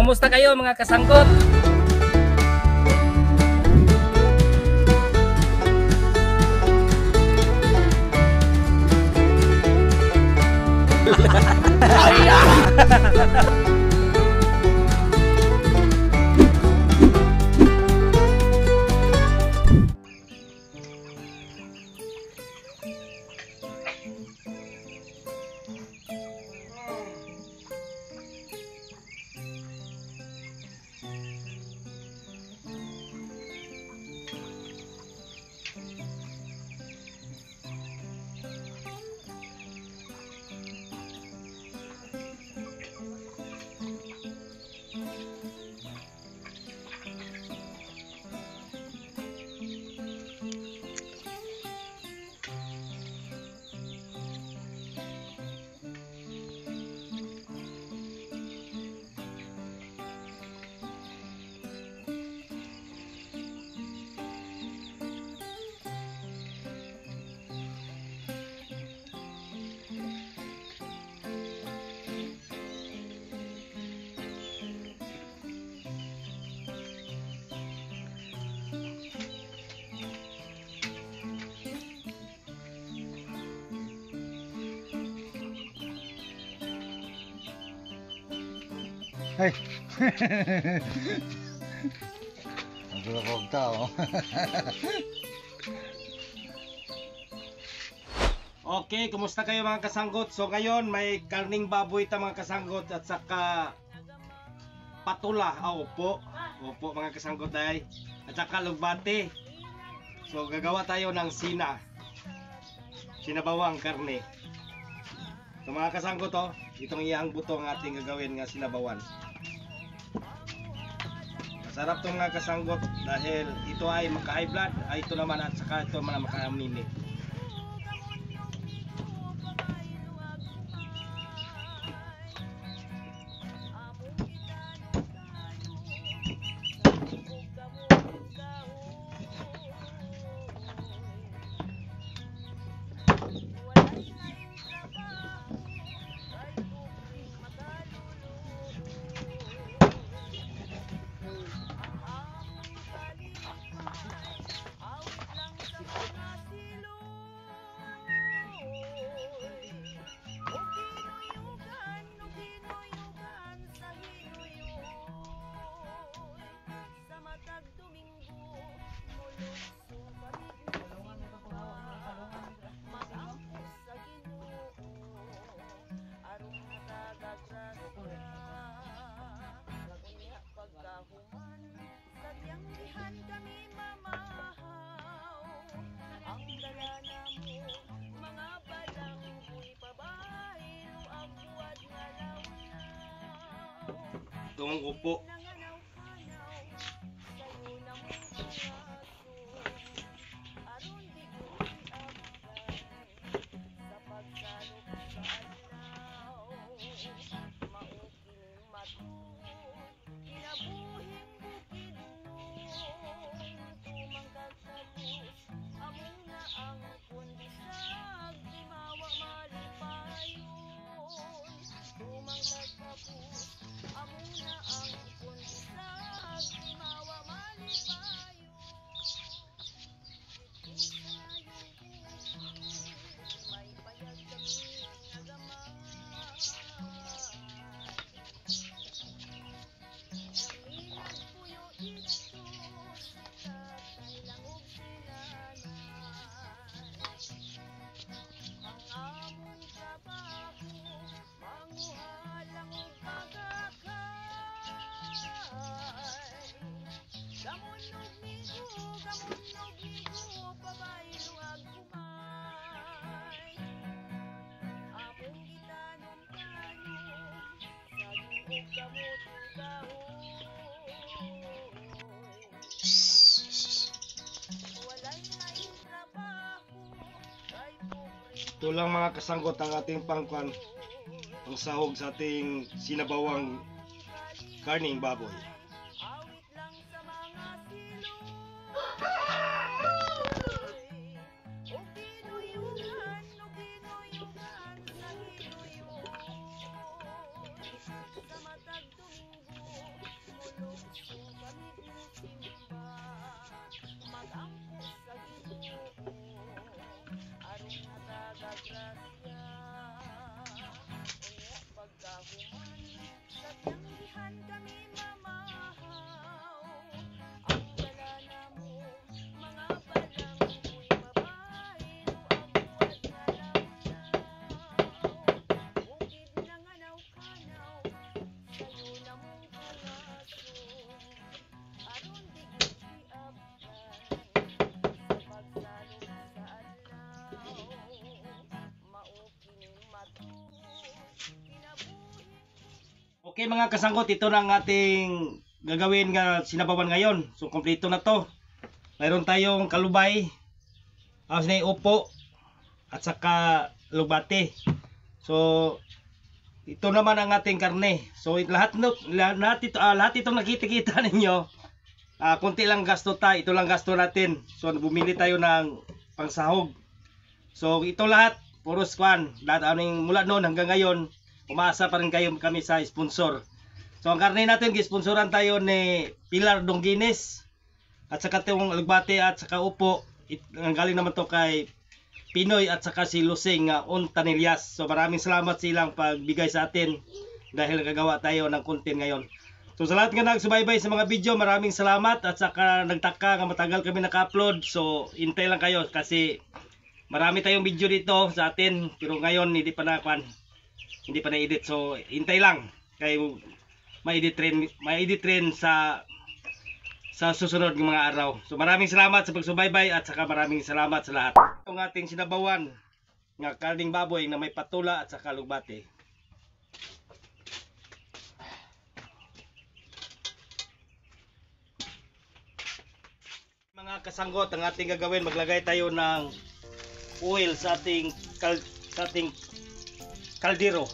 kumusta kayo mga kasangkot? Hey. Ang sulapog tao. Okay, kumusta kayo mga kasanggot? So ngayon may karning baboy ta mga kasanggot at saka patula. Opo. Opo mga kasanggot ay. At saka lugbate. So gagawa tayo ng sinabawang karne. So mga kasanggot itong iyang buto ang ating gagawin nga sinabawan. Masarap itong mga kasanggot dahil ito ay maka-high blood, ay ito naman at saka ito naman maka-amini. Itong upo. Ito lang mga kasanggot ang ating pangkwan, ang sahog sa ating sinabawang karning baboy. Okay mga kasanggot, ito na ang ating gagawin nga sinabawan ngayon. So kompleto na to. Mayroon tayong kalubay, aos na upo, at saka lubate. So ito naman ang ating karne. So lahat itong nakikita ninyo, konti lang gasto tayo. Ito lang gasto natin. So bumili tayo ng pangsahog. So ito lahat puro squan. Mula noon hanggang ngayon, umaasa pa rin kami sa sponsor. So ang karne natin, gisponsoran tayo ni Pilar Dongines at saka itong alugbate at saka upo. Ang galing naman to kay Pinoy at saka si Lusing Ontanillas. So maraming salamat silang pagbigay sa atin dahil nagagawa tayo ng content ngayon. So sa lahat nga nagsubaybay sa mga video, maraming salamat at saka nagtaka nga matagal kami naka-upload. So hintay lang kayo kasi marami tayong video dito sa atin pero ngayon hindi pa na-edit. So hintay lang kay ma-edit rin sa susunod ng mga araw. So maraming salamat sa pagsubaybay at saka maraming salamat sa lahat. Itong ating sinabawan nga karning baboy na may patula at saka lugbate. Mga kasanggot, ang ating gagawin, maglagay tayo ng oil sa ating kaldero.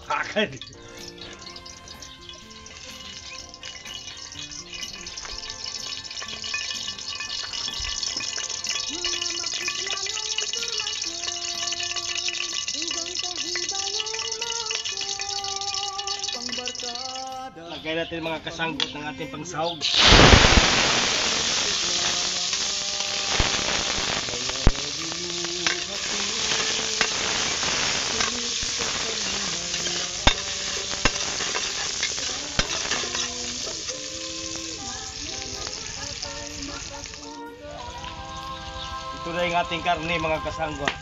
Lagay natin mga kasanggot ng ating pangsahog. Ito na yung ating karne mga kasanggot.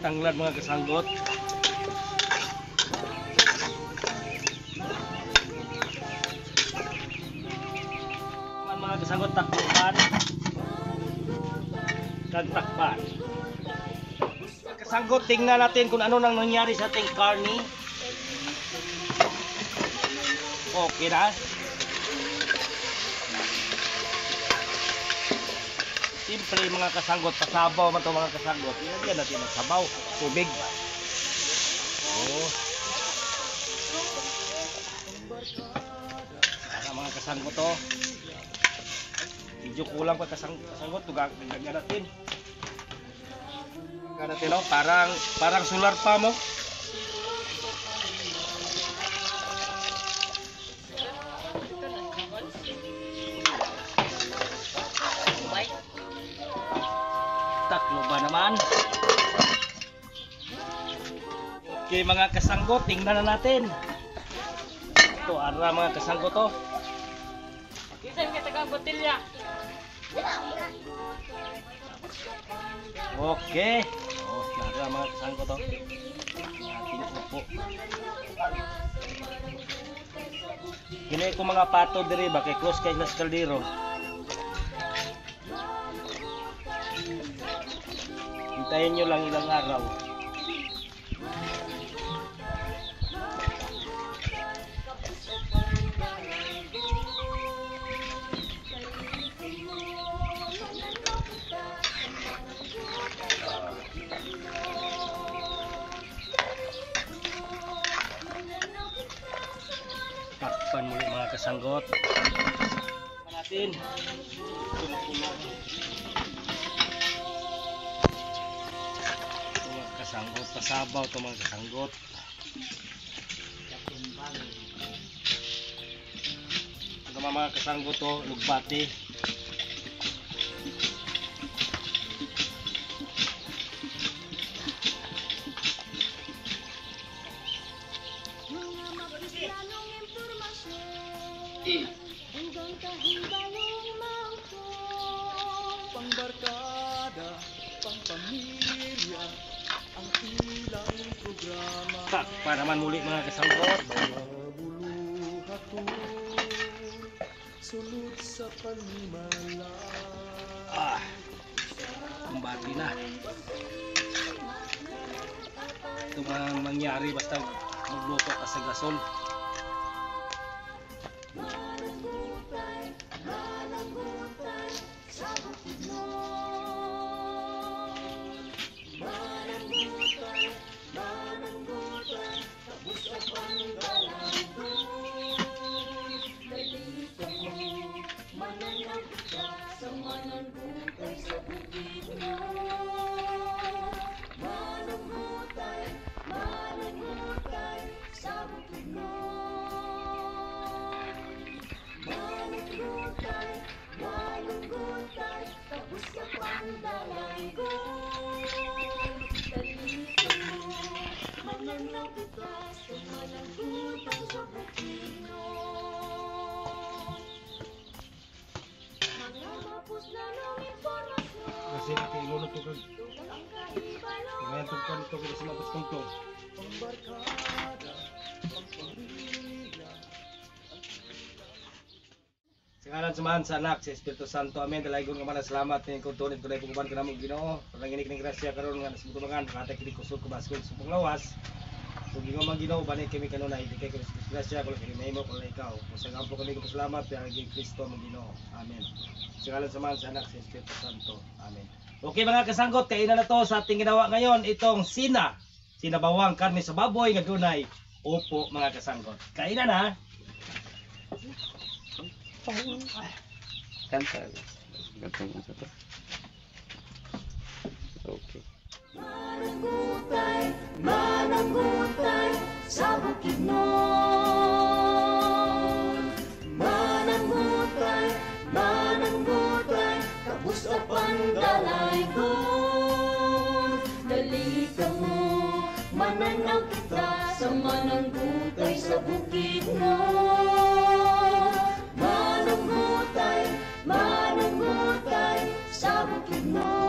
Tanglad mga kasanggot. Mga kasanggot, takpan. Takpan. Kasanggot, tingnan natin kung ano nang nangyari sa ating karne. Okay na. Siyempre mga kasanggot, pasabaw man ito mga kasanggot. Ilagyan natin ng sabaw, tubig. Oh. Para mga kasanggot to. Medyo kulang pa kasanggot, tugagdagan natin. Tugagdagan natin, oh. Parang solar pa mo. Tatlo ba naman? Okay mga kasanggot, tingnan na natin. Ito ara mga kasanggot to. Kisan ka taga botelya. Okay. Oh, ara mga kasanggot to. Ating upo. Kini ko mga pato diri ba kay close kay Las Caldero. Hintayin nyo lang ilang araw. Takpan muli mga kasanggot. Natin. Kasanggot, pasabaw ito mga kasanggot. Ito mga kasanggot to, lugbate. Pangbarkada, pangpamilya, Pa naman muli mga kasanggot. Kumbati na. Ito mga mangyari basta magluto ka sa gasol. Kasi nakilulo ito kag ngayon tugkan ito kag sa mabos kong to. Singalan sumahan sa anak sa Espiritu Santo. Amen. Dalaygon nga man salamat ning kuntunit ko dai puguban kanamo Ginoo. Pananginig ning grasya karon nga nasumutubangan patay kini kusog ko baskol supong lawas. Kung gingo man Ginoo bani kami kanunay di kay grasya ko kini mahimo ko ikaw. Sa gampo kami ko salamat kay Kristo mo Ginoo. Amen. Singalan sumahan sa anak sa Espiritu Santo. Amen. Okay mga kasanggot, kainan na to sa ating ginawa ngayon itong sinabawang karne sa baboy nga dunay upo mga kasanggot. Kainan na. Kanta. Kanta mo sa to. Okay. Mananggutay sa Bukidnon. Mananggutay, kabus o pandalay ko. Dali ka mo, mananaw kita sa mananggutay sa Bukidnon. Mananggutay sa Bukidnon.